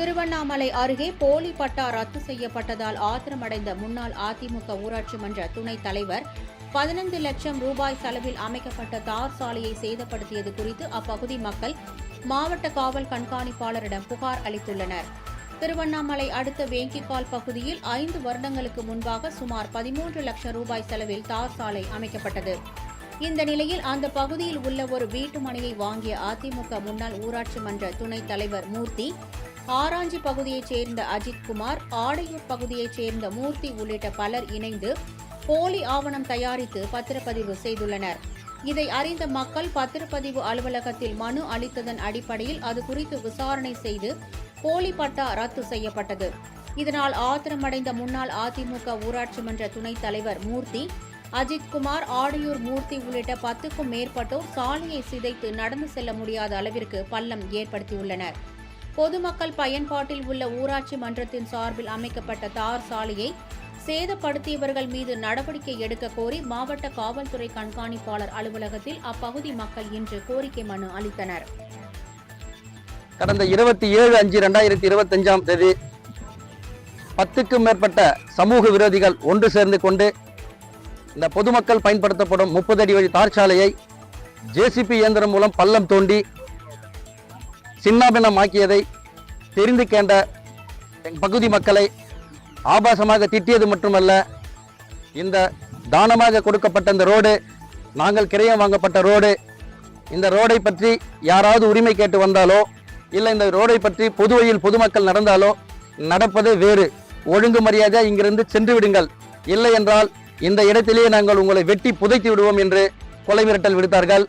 திருவண்ணாமலை அருகே போலி பட்டா ரத்து செய்யப்பட்டதால் ஆத்திரமடைந்த முன்னாள் அதிமுக ஊராட்சி மன்ற துணைத் தலைவர் 15 லட்சம் ரூபாய் செலவில் அமைக்கப்பட்ட தார் சாலையை சேதப்படுத்தியது குறித்து அப்பகுதி மக்கள் மாவட்ட காவல் கண்காணிப்பாளரிடம் புகார் அளித்துள்ளனர். திருவண்ணாமலை அடுத்த வேங்கிக்கால் பகுதியில் 5 வருடங்களுக்கு முன்பாக சுமார் 13 லட்சம் ரூபாய் செலவில் தார் சாலை அமைக்கப்பட்டது. இந்த நிலையில் அந்த பகுதியில் உள்ள ஒரு வீட்டு மனையை வாங்கிய அதிமுக முன்னாள் ஊராட்சி மன்ற துணைத் தலைவர் மூர்த்தி, ஆராஞ்சி பகுதியைச் சேர்ந்த அஜித்குமார், ஆடையூர் பகுதியைச் சேர்ந்த மூர்த்தி உள்ளிட்ட பலர் இணைந்து போலி ஆவணம் தயாரித்து பத்திரப்பதிவு செய்துள்ளனர். இதை அறிந்த மக்கள் பத்திரப்பதிவு அலுவலகத்தில் மனு அளித்ததன் அடிப்படையில் அது குறித்து விசாரணை செய்து போலி பட்டா ரத்து செய்யப்பட்டது. இதனால் ஆத்திரமடைந்த முன்னாள் அதிமுக ஊராட்சி மன்ற துணைத் தலைவர் மூர்த்தி, அஜித்குமார், ஆடையூர் மூர்த்தி உள்ளிட்ட 10க்கும் மேற்பட்டோர் சாலையை சிதைத்து நடந்து செல்ல முடியாத அளவிற்கு பள்ளம் ஏற்படுத்தியுள்ளனர். பொதுமக்கள் பயன்பாட்டில் உள்ள ஊராட்சி மன்றத்தின் சார்பில் அமைக்கப்பட்ட தார் சாலையை சேதப்படுத்தியவர்கள் மீது நடவடிக்கை எடுக்க கோரி மாவட்ட காவல்துறை கண்காணிப்பாளர் அலுவலகத்தில் அப்பகுதி மக்கள் இன்று கோரிக்கை மனு அளித்தனர். கடந்த 27/5/2025 தேதி 10க்கும் மேற்பட்ட சமூக விரோதிகள் ஒன்று சேர்ந்து கொண்டு இந்த பொதுமக்கள் பயன்படுத்தப்படும் 30 அடி வழி தார் சாலையை ஜேசிபி இயந்திரம் மூலம் பள்ளம் தோண்டி சின்னாபின்னமாக்கியதை தெரிந்து கேண்ட பகுதி மக்களை ஆபாசமாக திட்டியது மட்டுமல்ல, இந்த தானமாக கொடுக்கப்பட்ட இந்த ரோடு நாங்கள் கிரயம் வாங்கப்பட்ட ரோடு, இந்த ரோடை பற்றி யாராவது உரிமை கேட்டு வந்தாலோ இல்லை இந்த ரோடை பற்றி பொதுவையில் பொதுமக்கள் நடந்தாலோ நடப்பதே வேறு, ஒழுங்கு மரியாதை இங்கிருந்து சென்று விடுங்கள், இல்லை என்றால் இந்த இடத்திலேயே நாங்கள் உங்களை வெட்டி புதைத்து விடுவோம் என்று கொலை மிரட்டல் விடுத்தார்கள்.